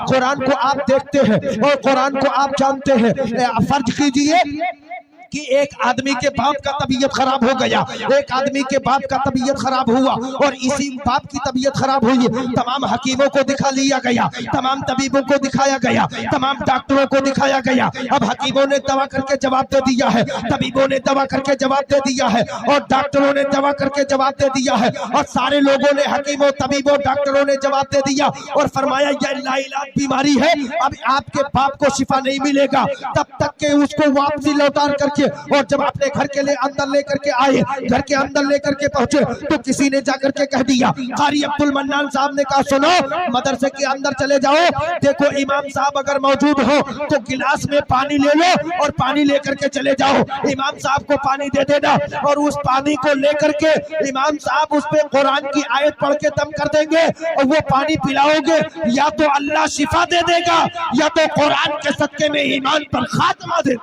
कुरान को आप देखते हैं और कुरान को आप जानते हैं। फर्ज कीजिए कि एक आदमी के बाप का तबीयत खराब हो गया, एक आदमी के बाप का तबीयत खराब हुआ और इसी बाप की तबीयत खराब हुई। तमाम हकीमों को दिखा लिया गया, तमाम तबीबों को दिखाया गया, तमाम डॉक्टरों को दिखाया गया। अब हकीमों ने दवा करके जवाब दे दिया है, तबीबों ने दवा करके जवाब दे दिया है और डॉक्टरों ने दवा करके जवाब दे दिया है और सारे लोगों ने, हकीमों, तबीबों, डॉक्टरों ने जवाब दे दिया और फरमाया यह लाइलाज बीमारी है, अब आपके बाप को शिफा नहीं मिलेगा तब तक के उसको वापसी लौटा करके। और जब अपने घर के लिए अंदर लेकर के आए, घर के अंदर लेकर के पहुंचे तो किसी ने जाकर के कह दिया, कारी अब्दुल मन्नान साहब ने कहा सुनो मदरसे के अंदर चले जाओ, देखो इमाम साहब अगर मौजूद हो तो गिलास में पानी ले लो और पानी लेकर के चले जाओ, इमाम साहब को पानी दे देना और उस पानी को लेकर के इमाम साहब उस पे कुरान की आयत पढ़ के दम कर देंगे और वो पानी पिलाओगे, या तो अल्लाह शिफा दे देगा या तो कुरान के सदके में ईमान पर खात्मा दे,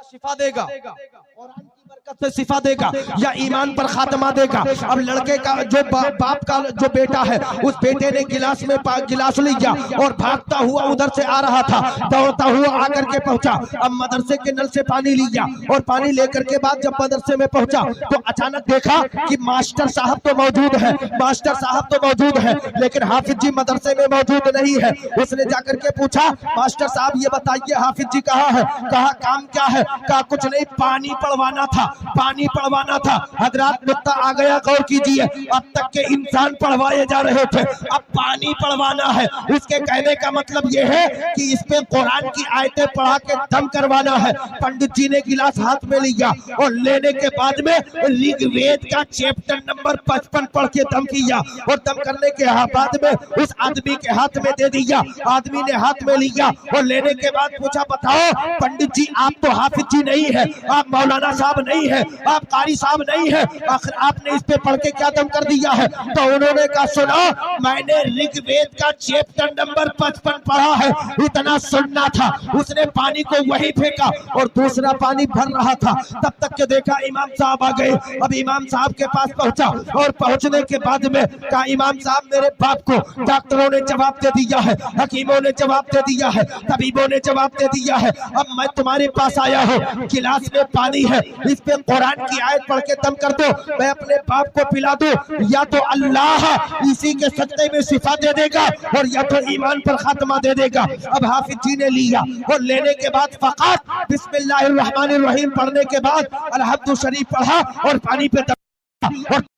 शिफा देगा, कुरान की बरकत से शिफा देगा या ईमान पर खात्मा देगा। अब लड़के का जो बाप का जो बेटा है उस बेटे ने गिलास में गिलास लिया और भागता हुआ उधर से आ रहा था, दौड़ता हुआ आकर के पहुंचा। अब मदरसे के नल से पानी लिया और पानी लेकर के बाद जब मदरसे में पहुंचा तो अचानक देखा कि मास्टर साहब तो मौजूद है, मास्टर साहब तो मौजूद है लेकिन हाफिज जी मदरसे में मौजूद नहीं है। उसने जाकर के पूछा, मास्टर साहब ये बताइए हाफिज जी कहाँ है? कहा काम क्या है? कहा कुछ नहीं, पानी पढ़वाना था, पानी पढ़वाना था। हजरात नुक्ता आ गया, गौर कीजिए, अब तक के इंसान पढ़वाए जा रहे थे, अब पानी पढ़वाना है। उसके कहने का मतलब यह है कि इस पे कुरान की आयतें पढ़ा के दम करवाना है। पंडित जी ने गिलास हाथ में लिया और लेने के बाद में ऋग्वेद का चैप्टर नंबर 55 पढ़ के दम किया और दम करने के बाद में उस आदमी के हाथ में दे दिया। आदमी ने हाथ में लिया और लेने के बाद पूछा, बताओ पंडित जी आप तो हाफिज जी नहीं है, आप मौलाना साहब नहीं है, आप कारी साहब नहीं है, आखिर आपने इस पे पढ़ के क्या दम कर दिया है? तो उन्होंने कहा सुनो, मैंने ऋग्वेद का चैप्टर नंबर 55 पढ़ा है, इतना सुनना था। उसने पानी को वही फेंका और दूसरा पानी भर रहा था। तब तक के देखा इमाम साहब आ गए। अब इमाम साहब के पास पहुंचा और पहुंचने के बाद में कहा, इमाम साहब मेरे बाप को डॉक्टरों ने जवाब दे दिया है, हकीमों ने जवाब दे दिया है, तबीबों ने जवाब दे दिया है, अब मैं तुम्हारे पास आया हूँ, गिलास में पानी है, इस पे कुरान की आयत पढ़ के दम कर दो, मैं अपने बाप को पिला दूं, या तो अल्लाह इसी के सदक़े में शिफा दे देगा और या तो ईमान पर खात्मा दे देगा। अब हाफिज जी ने लिया और लेने के बाद फक़त बिस्मिल्लाहिर्रहमानिर्रहीम पढ़ने के बाद अलहम्दु शरीफ पढ़ा और पानी पे दम और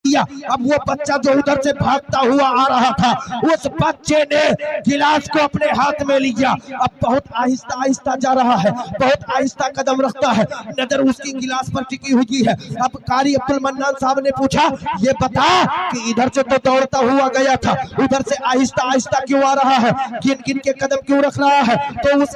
अब वो बच्चा जो उधर से भागता हुआ आ रहा था, उस बच्चे ने गिलास को अपने हाथ में लिया। अब बहुत आहिस्ता आहिस्ता जा रहा है, बहुत आहिस्ता कदम रखता है, नजर उसकी गिलास पर टिकी हुई है। अब कारी अब्दुल मन्नान साहब ने पूछा, ये बता कि इधर से तो दौड़ता हुआ गया था, उधर से आहिस्ता आहिस्ता क्यों आ रहा है, गिन गिन के कदम क्यों रख रहा है? तो उस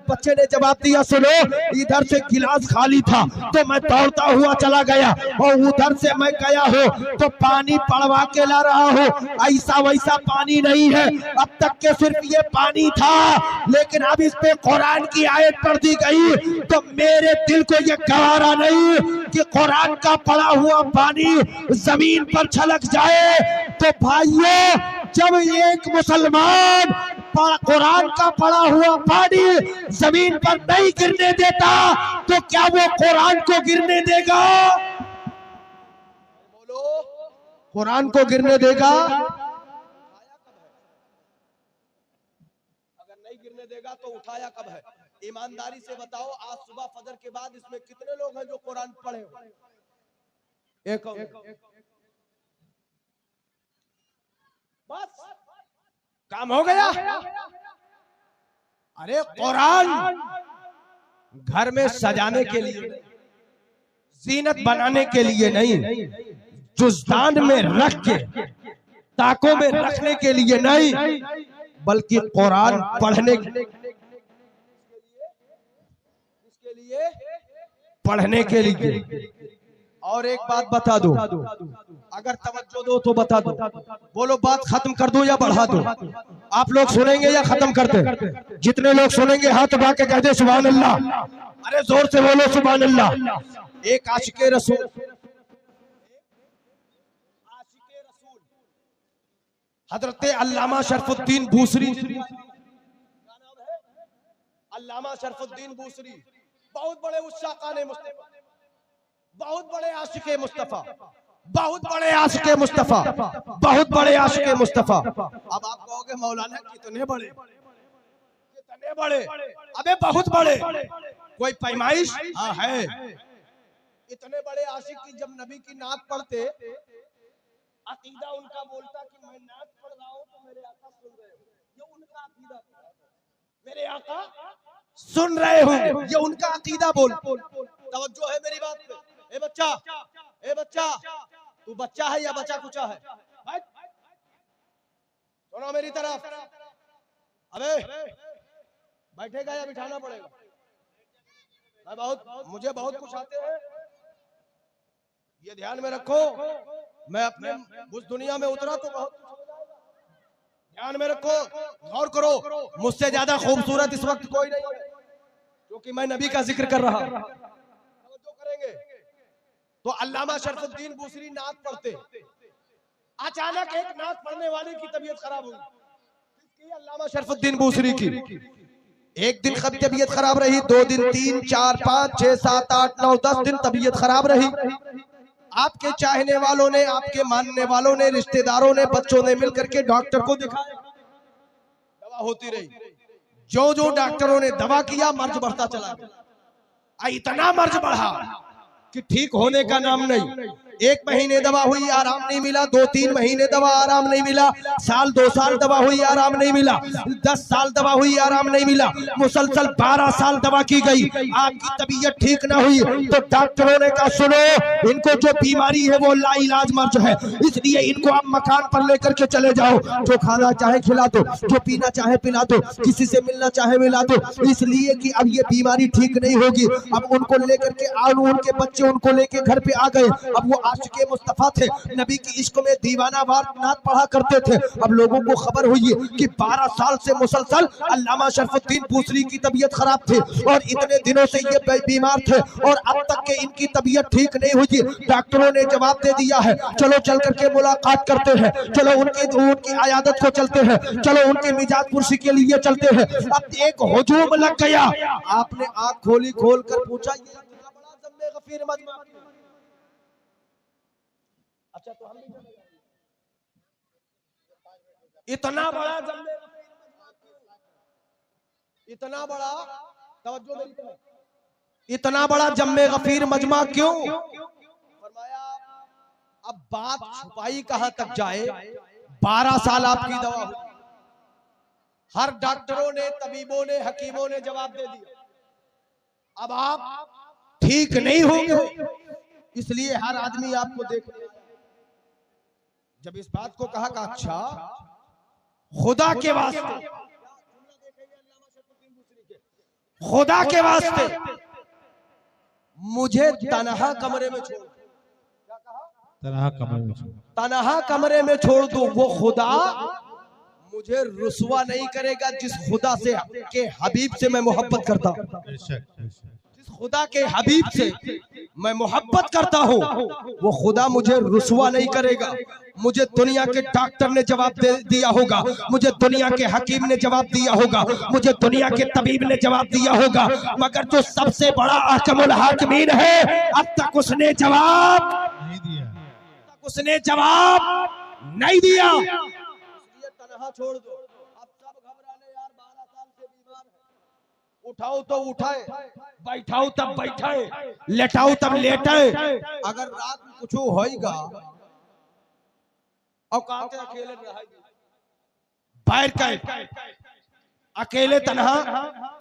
बच्चे ने जवाब दिया, सुनो इधर से गिलास खाली था तो मैं दौड़ता हुआ चला गया और उधर से मैं गया हूँ तो पानी पड़वा के ला रहा हूँ, ऐसा वैसा पानी नहीं है, अब तक के सिर्फ ये पानी था, लेकिन अब इस पे कुरान की आयत पढ़ दी गई तो मेरे दिल को ये गवारा नहीं कि कुरान का पढ़ा हुआ पानी जमीन पर छलक जाए। तो भाइयों, जब एक मुसलमान कुरान का पढ़ा हुआ पानी जमीन पर नहीं गिरने देता तो क्या वो कुरान को गिरने देगा? कुरान को गिरने देगा? अगर नहीं गिरने देगा तो उठाया कब है? ईमानदारी से बताओ, आज सुबह फजर के बाद इसमें कितने लोग हैं जो कुरान पढ़े हो? एक बस काम हो गया। अरे कुरान घर में सजाने के लिए, जीनत बनाने के लिए नहीं, जुज़दान में रख के, ताकों में रखने के लिए नहीं, बल्कि कुरान पढ़ने के लिए, पढ़ने के लिए। और एक बात बता दो, अगर तवज्जो दो तो बता दो, बोलो बात खत्म कर दो या बढ़ा दो? आप लोग सुनेंगे या खत्म करते? जितने लोग सुनेंगे हाथ उठा के कह दे सुभान अल्लाह। अरे जोर से बोलो सुभान अल्लाह। एक आशिके रसूल हजरत अल्लामा शरफुद्दीन बूसरी, अल्लामा शरफुद्दीन बूसरी बहुत बड़े उस्ताकाने मुस्तफा, बहुत बड़े आशिके मुस्तफा, बहुत बड़े आशिके मुस्तफा, बहुत बड़े आशिके मुस्तफा। अब आप कहोगे मौलाना कितने बड़े, कितने बड़े? अबे बहुत बड़े, कोई पैमाइश? हाँ है। इतने बड़े आशिक की जब नबी की नात पढ़ते, अकीदा उनका बोलता कि मैं नात पढ़ रहा हूं तो मेरे आका सुन रहे हो, ये उनका अकीदा। मेरे आका सुन रहे हो, ये उनका अकीदा। बोल तवज्जो है मेरी बात पे। ए बच्चा, ए बच्चा, तू बच्चा है या बच्चा कुचा है? सुनो मेरी तरफ। अबे बैठेगा या बिठाना पड़ेगा? मुझे बहुत कुछ आते हैं, ये ध्यान में रखो। मैं अपने उस दुनिया में उतरा तो बहुत ध्यान में रखो, गौर करो। मुझसे ज्यादा खूबसूरत इस वक्त कोई नहीं है, क्योंकि मैं नबी का जिक्र कर रहा हूं। जो करेंगे तो अल्लामा शरफुद्दीन बूसरी नात पढ़ते, अचानक एक नात पढ़ने वाले की तबीयत खराब हुई। अल्लामा शरफुद्दीन बूसरी की एक दिन तबीयत खराब रही, 2 दिन, 3, 4, 5, 6, 7, 8, 9, 10 दिन तबीयत खराब रही। आपके चाहने वालों ने, आपके मानने वालों ने, रिश्तेदारों ने, बच्चों ने मिलकर के डॉक्टर को दिखाया, दवा होती रही। जो जो डॉक्टरों ने दवा किया, मर्ज बढ़ता चला गया। इतना मर्ज बढ़ा कि ठीक होने का नाम नहीं। 1 महीने दवा हुई, आराम नहीं मिला। 2-3 महीने दवा, आराम नहीं मिला। साल 2 साल दवा हुई, आराम नहीं मिला। 10 साल दवा हुई, आराम नहीं मिला। मुसलसल 12 साल दवा की गई, आपकी तबीयत ठीक ना हुई। तो डॉक्टरों ने कहा सुनो, इनको जो बीमारी है वो लाइलाज मर्ज है, इसलिए इनको आप मकान पर लेकर के चले जाओ। जो खाना चाहे खिला दो, जो पीना चाहे पिला दो, किसी से मिलना चाहे मिला दो, इसलिए कि अब ये बीमारी ठीक नहीं होगी। अब उनको लेकर के उनके बच्चे उनको लेके घर पे आ गए। अब वो आशिके मुस्तफा थे, नबी की इश्क में दीवाना वार नात पढ़ा करते थे। अब लोगों को खबर हुई कि 12 साल से मुसलसल अल्लामा शरफुद्दीन बूसरी की तबीयत खराब थी और इतने दिनों से ये बीमार थे और अब तक के इनकी तबीयत ठीक नहीं हुई। डॉक्टरों ने जवाब दे दिया है, चलो चल करके मुलाकात करते हैं, चलो उनकी अयादत को चलते हैं, चलो उनके मिजाज पुरसी के लिए चलते हैं। अब एक हुजूम लग गया। आपने आंख खोली, खोल कर पूछा अच्छा तो हम इतना बड़ा इतना बड़ा तवज्जो मेरी तरफ, इतना बड़ा जम्मे गफीर मजमा क्यों? फरमाया अब बात छुपाई कहां तक जाए। 12 साल आपकी दवा हुई, हर डॉक्टरों ने, तबीबों ने, हकीमों ने जवाब दे दिया, अब आप ठीक नहीं होंगे, इसलिए हर आदमी आपको देख। जब इस बात को कहा कि अच्छा खुदा के वास्ते, खुदा के वास्ते मुझे तनहा कमरे में छोड़, तनहा कमरे में छोड़ दो। वो खुदा मुझे रुसवा नहीं करेगा जिस खुदा से के हबीब से मैं मोहब्बत करता हूं। जिस खुदा के हबीब से मैं मोहब्बत करता हूं वो खुदा मुझे रुसवा नहीं करेगा। मुझे दुनिया के डॉक्टर ने जवाब दे दिया होगा, मुझे दुनिया के हकीम ने जवाब दिया होगा, मुझे दुनिया के तबीब ने जवाब दिया होगा, मगर जो सबसे बड़ा अहकमुल हाकिमीन है अब तक उसने जवाब नहीं दिया, उसने जवाब नहीं दिया। तनहा छोड़ दो। अब सब घबराने, यार 12 साल से बीमार है, उठाओ तो उठाए, बैठाओ तब बैठाए, लेटाओ तब लेटाए। अगर रात में कुछ होएगा और कहते अकेले रहेगी, बैठ कर अकेले तन्हा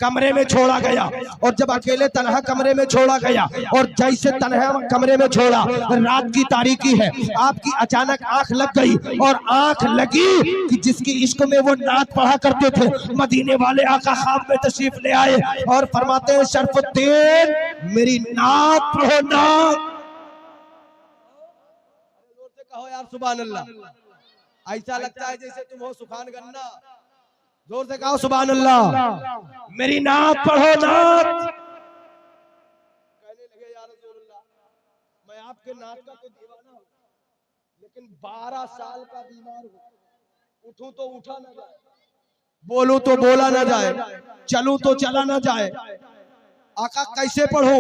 कमरे में छोड़ा गया। और जब अकेले तन्हा कमरे में छोड़ा गया और जैसे तन्हा कमरे में छोड़ा, रात की तारीकी है, आपकी अचानक आंख लग गई और आंख लगी कि जिसकी इश्क में वो नात पढ़ा करते थे, मदीने वाले आका ख्वाब में तशरीफ ले आए और फरमाते हैं शरफुद्दीन मेरी नात पढ़ो, नात। कहो यार सुभान अल्लाह। ऐसा लगता है जैसे तुम हो सुखान गन्ना। जोर से कहो सुभान अल्लाह। मेरी नात पढ़ो, नात। कहने लगे या रसूल अल्लाह, मैं आपके नात का तो दीवाना हूं, लेकिन 12 साल का बीमार हूं, उठूं तो उठा ना जाए, बोलूं तो बोला ना जाए, चलूं तो चला ना जाए। आका कैसे पढ़ो?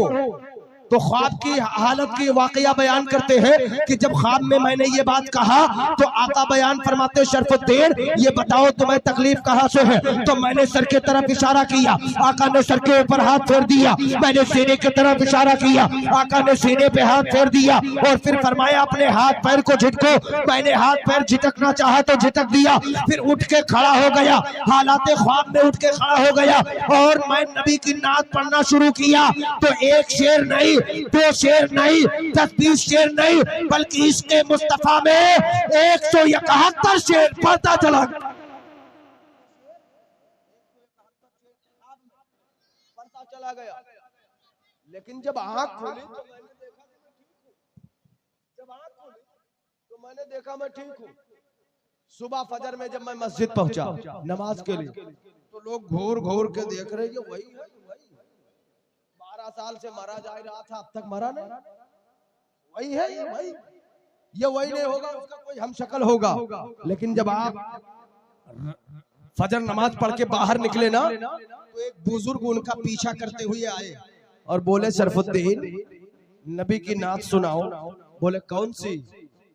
तो ख्वाब की हालत की वाकया बयान करते हैं कि जब ख्वाब में मैंने ये बात कहा तो आका बयान फरमाते शरफुद्दीन ये बताओ तुम्हें तकलीफ कहाँ से है? तो मैंने सर के तरफ इशारा किया, आका ने सर के ऊपर हाथ फेर दिया। मैंने सीने की तरफ इशारा किया, आका ने सीने पे हाथ फेर दिया और फिर फरमाया अपने हाथ पैर को झटको। मैंने हाथ पैर झटकना चाहा तो झटक दिया, फिर उठ के खड़ा हो गया, हालात ख्वाब में उठ के खड़ा हो गया और मैं नबी की नात पढ़ना शुरू किया। तो एक शेर नहीं, 2 शेर नहीं, 10-20 शेर नहीं, बल्कि इसके मुस्तफा में 171 शेर पढ़ता चला गया। लेकिन जब आंख खोली तो मैंने देखा मैं ठीक हूँ। सुबह फजर में जब मैं मस्जिद पहुंचा नमाज के लिए तो लोग घूर घूर के देख रहे हैं, वही है, 12 साल से मरा जा रहा था, अब तक मरा नहीं, वही है, ये वही नहीं होगा, उसका कोई हम शक्ल होगा। लेकिन जब आप फजर नमाज पढ़ के बाहर निकले ना तो एक बुजुर्ग उनका पीछा करते हुए आए और बोले शरफुद्दीन नबी की नात सुनाओ। बोले कौन सी?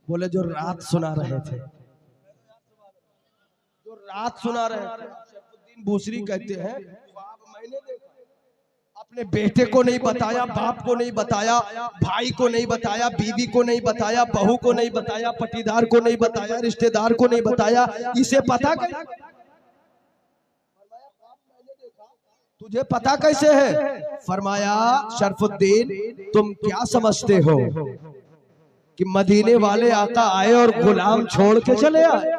बोले जो रात सुना रहे थे, जो रात सुना रहे थे। शरफुद्दीन बूसरी कहते हैं मैंने देखा, अपने बेटे को नहीं बताया, बाप को नहीं बताया, भाई को नहीं बताया, बीवी को नहीं बताया, बहू को नहीं बताया, पटीदार को नहीं बताया, रिश्तेदार को नहीं बताया, इसे पता कैसे? तुझे पता कैसे है? फरमाया शरफुद्दीन तुम क्या समझते हो कि मदीने वाले आका आए और गुलाम छोड़ के चले आए?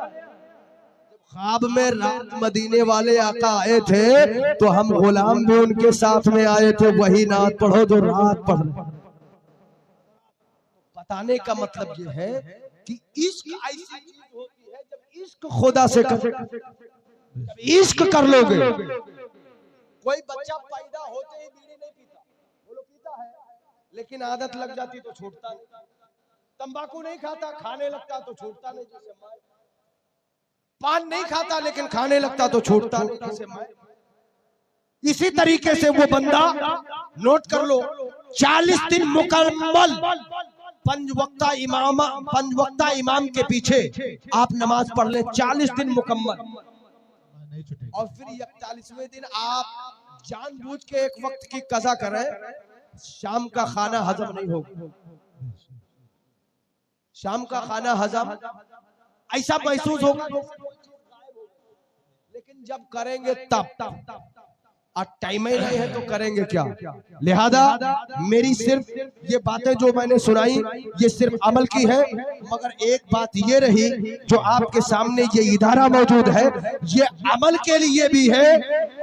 ख्वाब में रात मदीने वाले आका आए थे तो हम गुलाम भी उनके साथ में आए थे। वही नात पढ़ो जो रात पढ़। बताने का मतलब ये है कि इश्क ऐसी चीज होती है जब इश्क खुदा से इश्क कर लोगे। कोई बच्चा पैदा होते ही बीड़ी नहीं पीता, बोलो पीता है, लेकिन आदत लग जाती तो छूटता नहीं। तंबाकू नहीं खाता, खाने लगता तो छूटता नहीं, जैसे मैं। पान नहीं खाता लेकिन खाने लगता तो छूटता नहीं, जैसे मैं। इसी तरीके से वो बंदा, नोट कर लो, 40 दिन मुकम्मल पंज वक्ता इमाम के पीछे आप नमाज पढ़ ले, 40 दिन मुकम्मल, और फिर 41वें दिन आप जानबूझ के एक वक्त की कज़ा करें, शाम का खाना हजम नहीं होगा। शाम का खाना हजम ऐसा महसूस होगा, लेकिन जब करेंगे तब टाइम ही नहीं है तो करेंगे क्या? लिहाजा मेरी सिर्फ ये बातें जो मैंने सुनाई ये सिर्फ अमल की है, मगर एक बात ये रही जो आपके सामने ये इदारा मौजूद है ये अमल के लिए भी है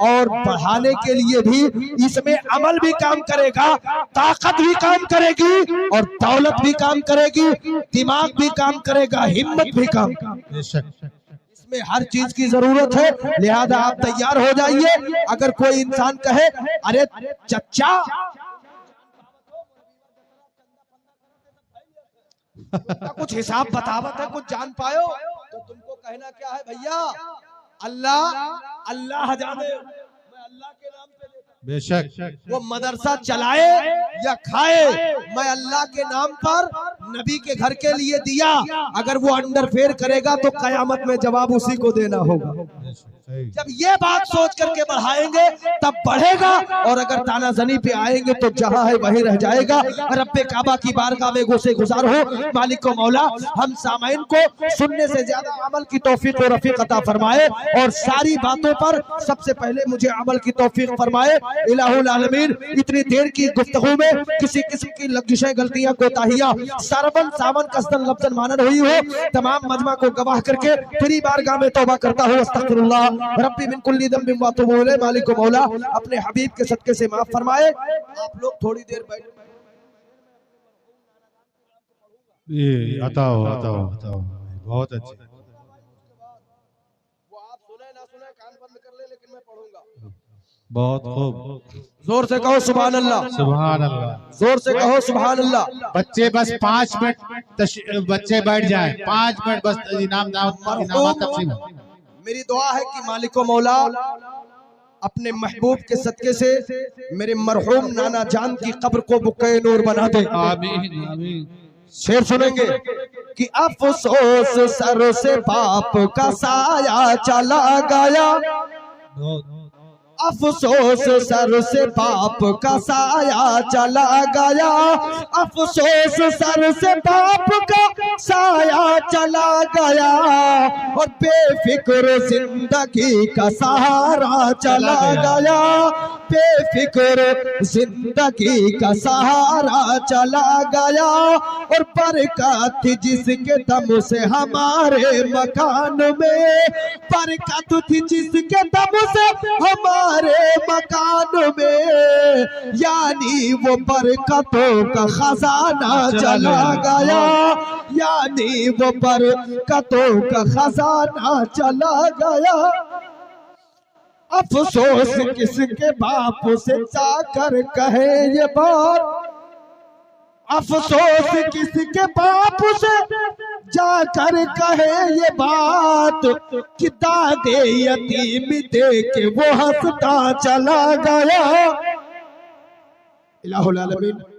और बढ़ाने के लिए भी। इसमें अमल भी काम करेगा, ताकत भी काम करेगी और दौलत भी काम करेगी, दिमाग भी काम करेगा, हिम्मत भी काम करेगी। में हर चीज की जरूरत है, लिहाजा आप तैयार हो जाइए। अगर कोई इंसान कहे अरे चच्चा कुछ हिसाब बतावत है, कुछ जान पायो, तो तुमको कहना क्या है भैया, अल्लाह अल्लाह जाने, मैं अल्लाह के नाम पे बेशक वो मदरसा चलाए या खाए, मैं अल्लाह के नाम पर नबी के घर के लिए दिया। अगर वो अंडरफेयर करेगा तो कयामत में जवाब उसी को देना होगा। जब ये बात सोच करके बढ़ाएंगे तब बढ़ेगा, और अगर तानाजनी पे आएंगे तो जहां है वहीं रह जाएगा। रब्बे काबा की बारगाह में गोसे गुजार हो, मालिक को मौला हम सामाइन को सुनने से ज्यादा अमल की तौफीक और रफीक अता फरमाए, और सारी बातों पर सबसे पहले मुझे अमल की तौफीक फरमाए। इलाहुल आलमीन, इतनी देर की गुफ्तगू में किसी किस्म की लफ्ज़ें, गलतियां, कोताहियां, सरवन सावन कसदन लफ्ज़न मानन हुई हो, तमाम मजमा को गवाह करके तेरी बारगाह में तौबा करता हूं। अस्तगफिरुल्लाह रब्बी मिन कुल्ली ज़ंबिन व अतूबु इलैह। मालिक को मौला अपने हबीब के सदके से माफ फरमाए। आप लोग थोड़ी देर बैठ, ये अताओ बहुत अच्छे। वो आप सुने ना सुने कान बंद कर ले, लेकिन मैं पढ़ूंगा। बहुत खूब, जोर से कहो सुभान अल्लाह, सुभान अल्लाह, जोर से कहो सुभान अल्लाह। बच्चे बस 5 मिनट बच्चे बैठ जाएं, 5 मिनट बस, इनाम तकसीम। मेरी दुआ है कि मालिक मौला अपने महबूब के सदके से मेरे मरहूम नाना जान की कब्र को बुक़े नूर बना दे। आमीन आमीन। शेर सुनेंगे कि अफसोस सर से बाप का साया चला गया, अफसोस सर से बाप का साया चला गया, अफसोस सर से बाप का साया चला गया, और बेफिक्र जिंदगी का सहारा चला गया, बेफिक्र जिंदगी का सहारा चला गया, और बरकत थी जिसके दम से हमारे मकान में, बरकत थी जिसके दम से हमारे मकान में, यानी वो बरकतों का खजाना चला गया, यानी वो बरकतों का खजाना चला गया। अफसोस किसके बाप से जाकर कहे ये बात, अफसोस किसके बाप से जाकर कहे ये बात, कि दादे यतीम दे के वो हंसता चला गया। इलाहुल आलमीन।